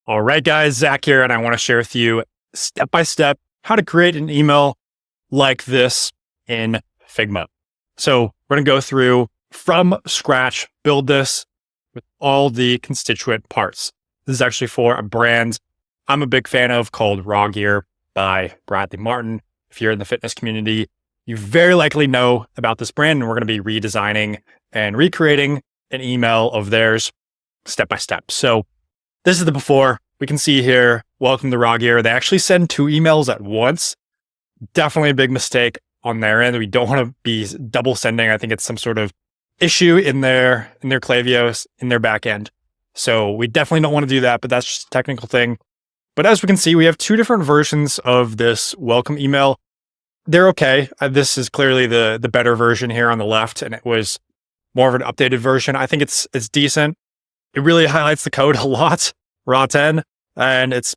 All right, guys, Zach here, and I want to share with you step by step how to create an email like this in Figma. So we're going to go through from scratch, build this with all the constituent parts. This is actually for a brand I'm a big fan of called Rawgear by Bradley Martin. If you're in the fitness community, you very likely know about this brand, and we're going to be redesigning and recreating an email of theirs step by step. So this is the before. We can see here, welcome to Rawgear. They actually send 2 emails at once. Definitely a big mistake on their end. We don't want to be double sending. I think it's some sort of issue in their Klaviyo, in their back end. So we definitely don't want to do that, but that's just a technical thing. But as we can see, we have 2 different versions of this welcome email. They're okay. This is clearly the better version here on the left, and it was more of an updated version. I think it's decent. It really highlights the code a lot, raw 10, and it's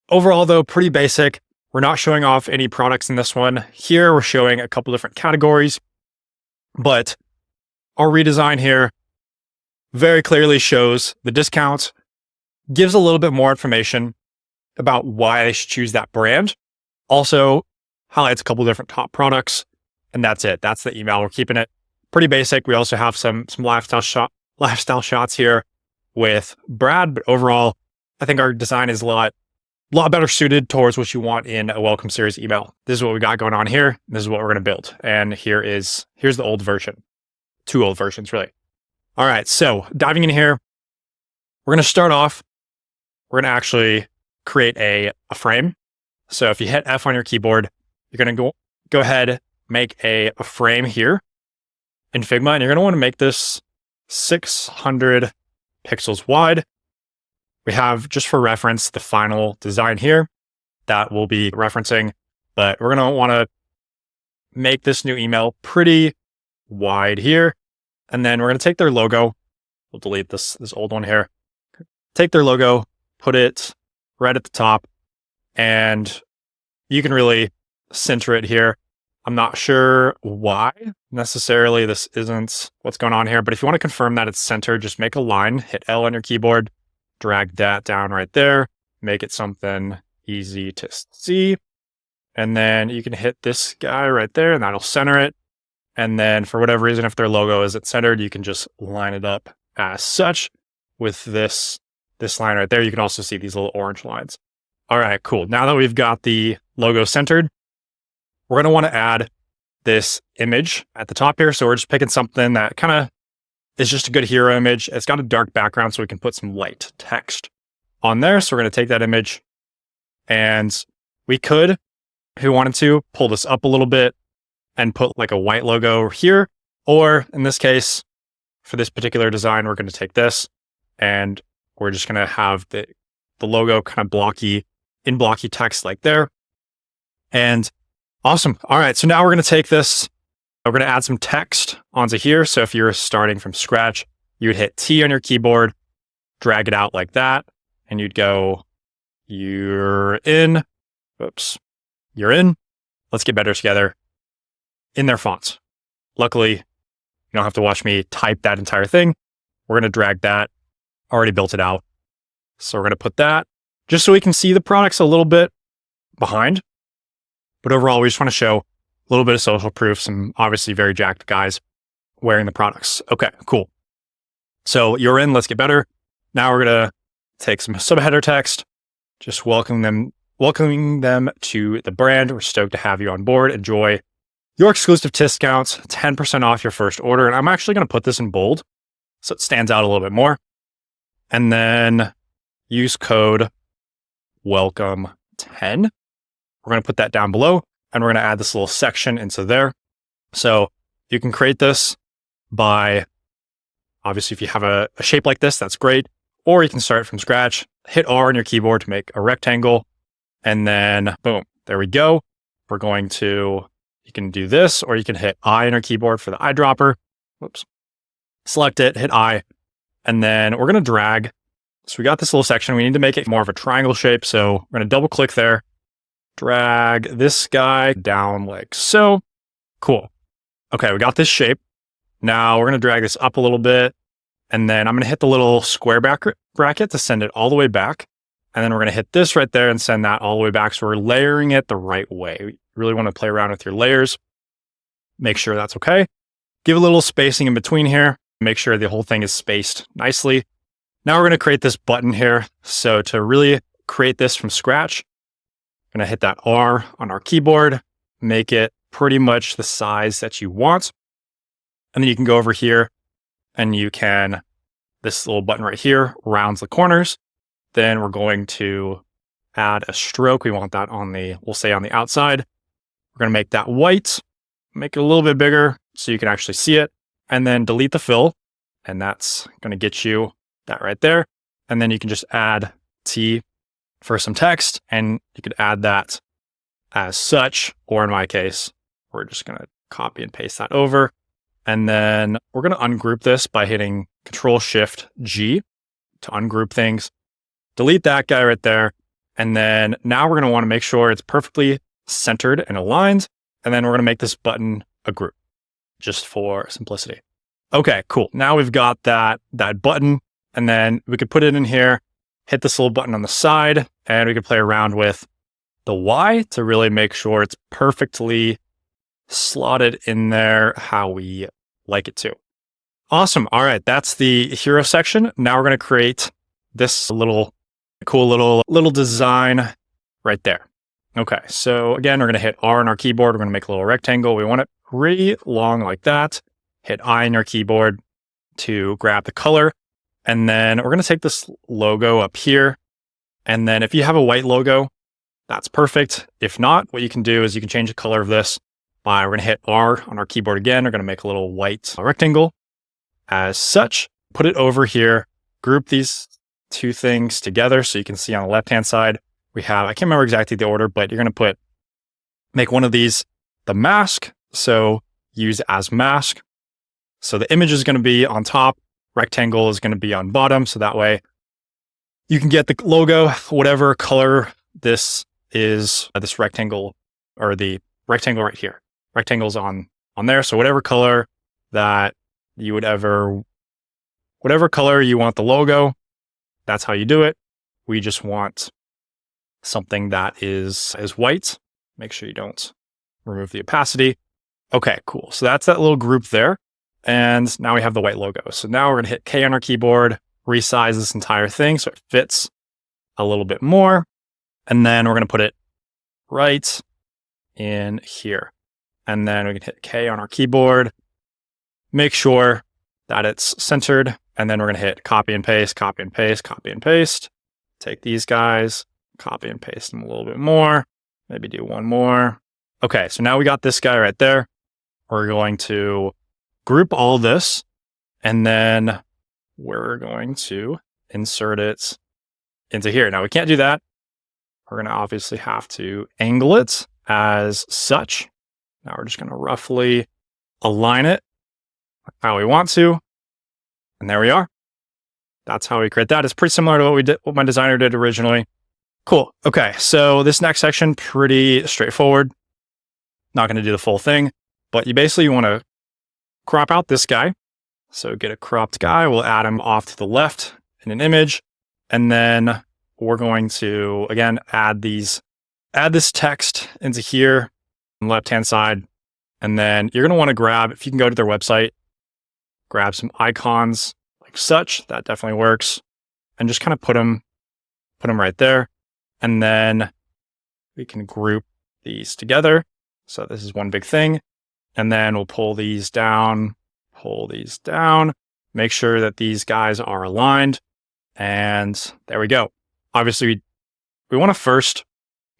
overall though pretty basic. We're not showing off any products in this one. Here we're showing a couple different categories, but our redesign here very clearly shows the discount, gives a little bit more information about why they should choose that brand. Also highlights a couple different top products, and that's it. That's the email. We're keeping it pretty basic. We also have some lifestyle shots here with Brad, but overall, I think our design is a lot better suited towards what you want in a welcome series email. This is what we got going on here. This is what we're going to build. And here's the old version. 2 old versions, really. All right, so diving in here, we're going to start off. We're going to actually create a frame. So if you hit F on your keyboard, you're going to go ahead, make a frame here in Figma, and you're going to want to make this 600 pixels wide. We have, just for reference, the final design here that we'll be referencing, but we're going to want to make this new email pretty wide here. And then we're going to take their logo. We'll delete this old one here. Take their logo, put it right at the top, and you can really center it here. I'm not sure why necessarily this isn't what's going on here, but if you want to confirm that it's centered, just make a line, hit L on your keyboard, drag that down right there, make it something easy to see. And then you can hit this guy right there and that'll center it. And then for whatever reason, if their logo isn't centered, you can just line it up as such with this line right there. You can also see these little orange lines. All right, cool. Now that we've got the logo centered, we're going to want to add this image at the top here. So we're just picking something that kind of is just a good hero image. It's got a dark background, so we can put some light text on there. So we're going to take that image, and we could, if we wanted to, pull this up a little bit and put like a white logo here. Or in this case, for this particular design, we're going to take this and we're just going to have the logo kind of blocky text like there. And awesome. All right. So now we're going to take this, we're going to add some text onto here. So if you're starting from scratch, you would hit T on your keyboard, drag it out like that, and you'd go, you're in. Let's get better together in their fonts. Luckily, you don't have to watch me type that entire thing. We're going to drag that. Already built it out. So we're going to put that just so we can see the products a little bit behind. But overall, we just want to show a little bit of social proof, some obviously very jacked guys wearing the products. Okay, cool. So you're in, let's get better. Now we're going to take some subheader text, just welcoming them to the brand. We're stoked to have you on board. Enjoy your exclusive discounts, 10% off your first order. And I'm actually going to put this in bold so it stands out a little bit more. And then use code WELCOME10. We're going to put that down below, and we're going to add this little section into there. So you can create this by, obviously, if you have a shape like this, that's great. Or you can start from scratch, hit R on your keyboard to make a rectangle, and then boom, there we go. We're going to, you can do this, or you can hit I on your keyboard for the eyedropper. Whoops. Select it, hit I, and then we're going to drag. So we got this little section. We need to make it more of a triangle shape. So we're going to double click there. Drag this guy down like so. Cool. Okay, we got this shape. Now we're going to drag this up a little bit, and then I'm going to hit the little square bracket to send it all the way back. And then we're going to hit this right there and send that all the way back. So we're layering it the right way. You really want to play around with your layers. Make sure that's okay. Give a little spacing in between here. Make sure the whole thing is spaced nicely. Now we're going to create this button here. So to really create this from scratch, I'm going to hit that R on our keyboard, make it pretty much the size that you want. And then you can go over here and you can, this little button right here rounds the corners. Then we're going to add a stroke. We want that on the, we'll say on the outside. We're going to make that white, make it a little bit bigger so you can actually see it, and then delete the fill. And that's going to get you that right there. And then you can just add T for some text, and you could add that as such, or in my case, we're just going to copy and paste that over. And then we're going to ungroup this by hitting Control-Shift-G to ungroup things. Delete that guy right there. And then now we're going to want to make sure it's perfectly centered and aligned. And then we're going to make this button a group just for simplicity. Okay, cool. Now we've got that button, and then we could put it in here, hit this little button on the side, and we could play around with the Y to really make sure it's perfectly slotted in there how we like it to. Awesome. All right, that's the hero section. Now we're going to create this little cool little design right there. Okay, so again, we're going to hit R on our keyboard. We're going to make a little rectangle. We want it pretty long like that. Hit I on your keyboard to grab the color. And then we're going to take this logo up here. And then if you have a white logo, that's perfect. If not, what you can do is you can change the color of this by, we're going to hit R on our keyboard again. We're going to make a little white rectangle as such. Put it over here, group these two things together so you can see on the left-hand side, we have, I can't remember exactly the order, but you're going to make one of these the mask. So use as mask. So the image is going to be on top, rectangle is going to be on bottom. So that way you can get the logo, whatever color this is, this rectangle, or the rectangle right here. Rectangle's on there. So whatever color that you would whatever color you want the logo, that's how you do it. We just want something that is white. Make sure you don't remove the opacity. Okay, cool. So that's that little group there. And now we have the white logo. So now we're going to hit K on our keyboard, resize this entire thing so it fits a little bit more. And then we're going to put it right in here. And then we can hit K on our keyboard, make sure that it's centered. And then we're going to hit copy and paste, copy and paste, copy and paste. Take these guys, copy and paste them a little bit more. Maybe do one more. Okay, so now we got this guy right there. We're going to group all this, and then we're going to insert it into here. Now we can't do that. We're going to obviously have to angle it as such. Now we're just going to roughly align it how we want to. And there we are. That's how we create that. It's pretty similar to what my designer did originally. Cool. Okay, so this next section, pretty straightforward. Not going to do the full thing, but you want to crop out this guy. So get a cropped guy. We'll add him off to the left in an image. And then we're going to, again, add this text into here on the left-hand side. And then you're going to want to grab, if you can go to their website, grab some icons like such. That definitely works. And just kind of put them right there. And then we can group these together. So this is one big thing. And then we'll pull these down, make sure that these guys are aligned. And there we go. Obviously, we want to first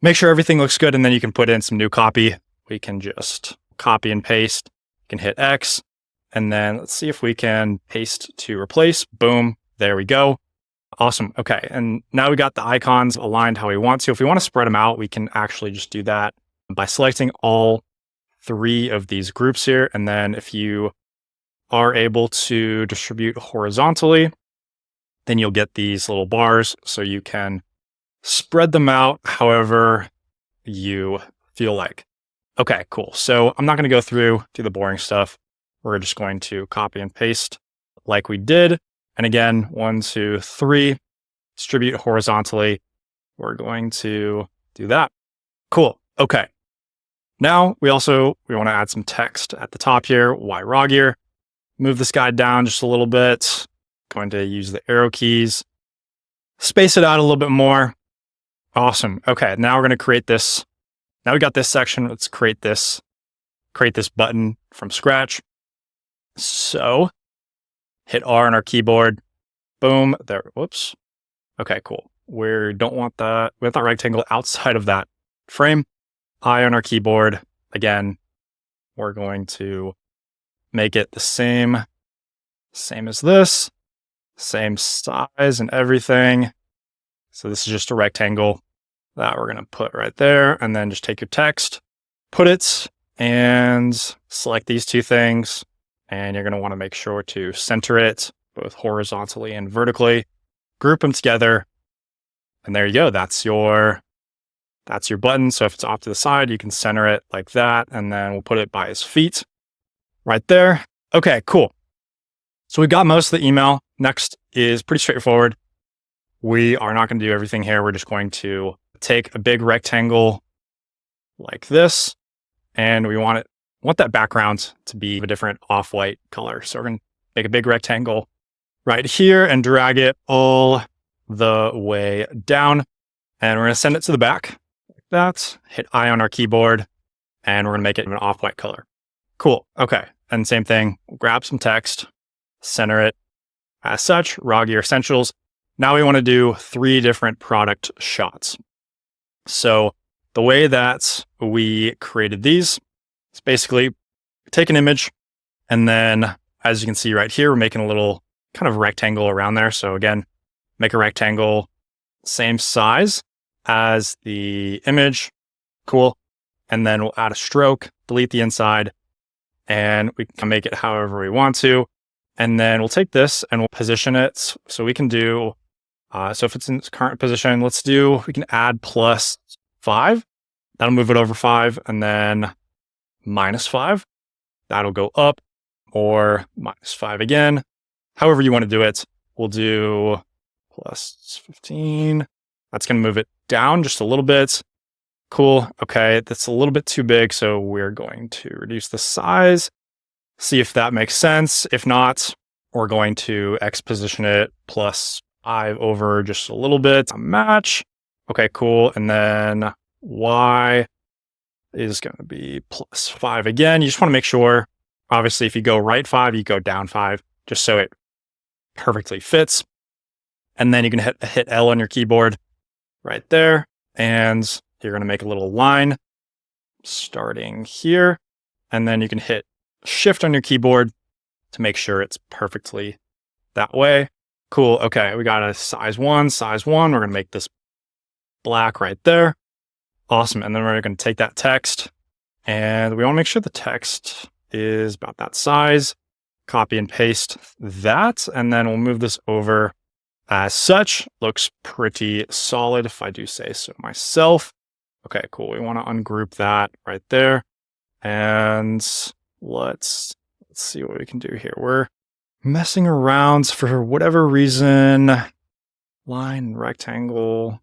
make sure everything looks good, and then you can put in some new copy. We can just copy and paste. You can hit X, and then let's see if we can paste to replace. Boom, there we go. Awesome. Okay, and now we got the icons aligned how we want to. If we want to spread them out, we can actually just do that by selecting all three of these groups here. And then if you are able to distribute horizontally, then you'll get these little bars so you can spread them out however you feel like. Okay, cool. So I'm not going to go through, do the boring stuff. We're just going to copy and paste like we did. And again, 1, 2, 3, distribute horizontally. we're going to do that. Cool. Okay. Now we want to add some text at the top here. Why Rawgear? Move this guy down just a little bit. Going to use the arrow keys. Space it out a little bit more. Awesome. Okay. Now we're going to create this. Now we got this section. Let's create this button from scratch. So hit R on our keyboard. Boom. There. Whoops. Okay, cool. We don't want that. We want that rectangle outside of that frame. I on our keyboard. Again, we're going to make it the same as this, same size and everything. So this is just a rectangle that we're going to put right there. And then just take your text, put it, and select these two things. And you're going to want to make sure to center it both horizontally and vertically. Group them together. And there you go. That's your button. So if it's off to the side, you can center it like that. And then we'll put it by his feet right there. Okay, cool. So we've got most of the email. Next is pretty straightforward. We are not going to do everything here. We're just going to take a big rectangle like this. And we want that background to be a different off-white color. So we're going to make a big rectangle right here and drag it all the way down. And we're going to send it to the back like that. Hit I on our keyboard. And we're going to make it an off-white color. Cool. Okay. And same thing, we'll grab some text, center it as such, Rawgear Essentials. Now we want to do 3 different product shots. So the way that we created these is basically take an image, and then as you can see right here, we're making a little kind of rectangle around there. So again, make a rectangle, same size as the image. Cool. And then we'll add a stroke, delete the inside, and we can make it however we want to. And then we'll take this and we'll position it. So we can do, so if it's in its current position, we can add +5. That'll move it over 5. And then -5. That'll go up, or -5 again. However you want to do it. We'll do +15. That's going to move it down just a little bit. Cool. Okay, that's a little bit too big, so we're going to reduce the size, see if that makes sense. If not, we're going to X position it +5 over just a little bit to match. Okay, cool. And then Y is going to be +5 again. You just want to make sure, obviously, if you go right 5, you go down 5, just so it perfectly fits. And then you can hit L on your keyboard right there, and you're going to make a little line starting here, and then you can hit Shift on your keyboard to make sure it's perfectly that way. Cool. Okay, we got a size 1. We're going to make this black right there. Awesome. And then we're going to take that text, and we want to make sure the text is about that size. Copy and paste that, and then we'll move this over as such. Looks pretty solid, if I do say so myself. Okay, cool. We want to ungroup that right there. And let's see what we can do here. We're messing around for whatever reason. Line, rectangle.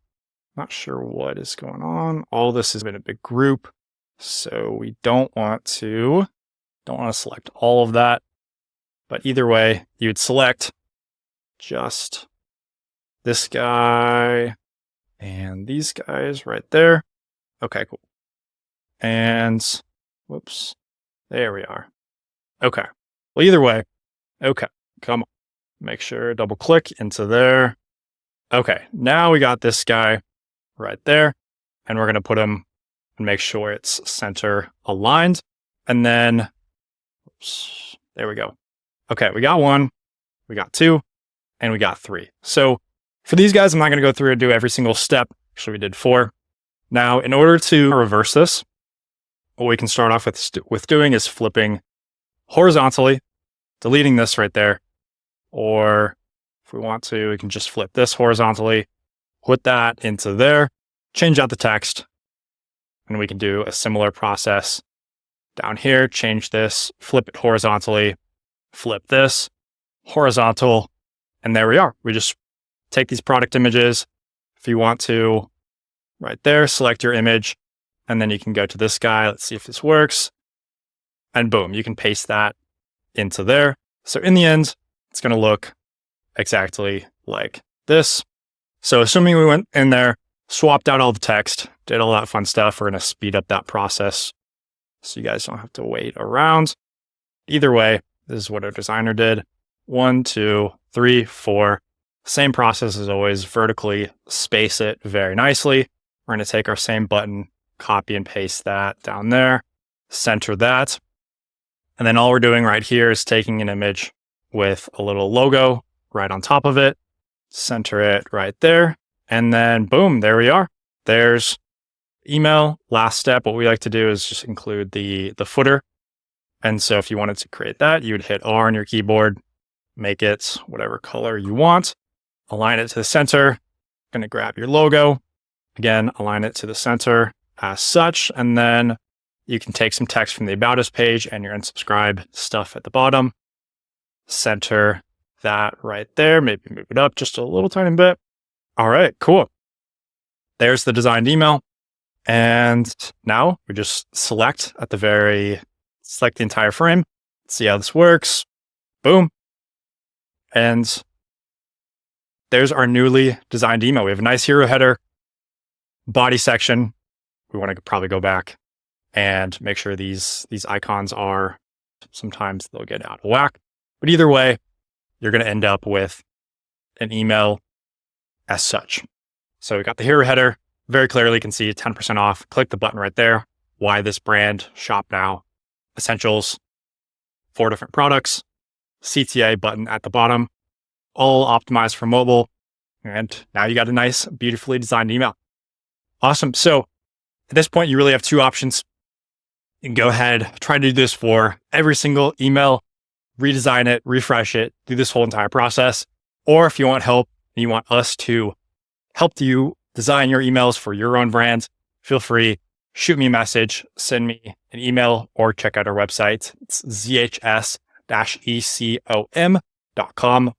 Not sure what is going on. All this has been a big group. So we don't want to select all of that. But either way, you would select just this guy and these guys right there. Okay, cool. And whoops, there we are. Okay. Well, either way, okay, come on. Make sure double click into there. Okay, now we got this guy right there, and we're going to put him and make sure it's center aligned. And then, oops, there we go. Okay, we got 1, we got 2, and we got 3. So for these guys, I'm not going to go through and do every single step. Actually, we did 4. Now, in order to reverse this, what we can start off with doing is flipping horizontally, deleting this right there. Or if we want to, we can just flip this horizontally, put that into there, change out the text, and we can do a similar process down here. Change this, flip it horizontally, flip this horizontal, and there we are. We just take these product images. If you want to right there, select your image, and then you can go to this guy. Let's see if this works. And boom, you can paste that into there. So in the end, it's going to look exactly like this. So assuming we went in there, swapped out all the text, did all that fun stuff, we're going to speed up that process so you guys don't have to wait around. Either way, this is what our designer did. 1, 2, 3, 4. Same process as always, vertically space it very nicely. We're going to take our same button, copy and paste that down there, center that. And then all we're doing right here is taking an image with a little logo right on top of it, center it right there. And then boom, there we are. There's email. Last step, what we like to do is just include the footer. And so if you wanted to create that, you would hit R on your keyboard, make it whatever color you want, align it to the center, going to grab your logo, again, align it to the center as such, and then you can take some text from the About Us page and your unsubscribe stuff at the bottom, center that right there, maybe move it up just a little tiny bit. All right, cool. There's the designed email. And now we just select the entire frame, see how this works. Boom. And there's our newly designed email. We have a nice hero header, body section. We want to probably go back and make sure these icons are, sometimes they'll get out of whack. But either way, you're going to end up with an email as such. So we got the hero header, very clearly you can see 10% off. Click the button right there. Why this brand? Shop now. Essentials, 4 different products, CTA button at the bottom, all optimized for mobile. And now you got a nice, beautifully designed email. Awesome. So at this point, you really have 2 options. You can go ahead, try to do this for every single email, redesign it, refresh it, do this whole entire process. Or if you want help and you want us to help you design your emails for your own brand, feel free, shoot me a message, send me an email, or check out our website. It's zhs-ecom.com.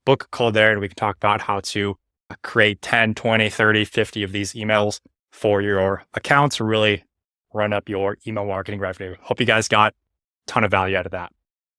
Book a call there and we can talk about how to create 10, 20, 30, 50 of these emails for your accounts to really run up your email marketing revenue. Hope you guys got a ton of value out of that.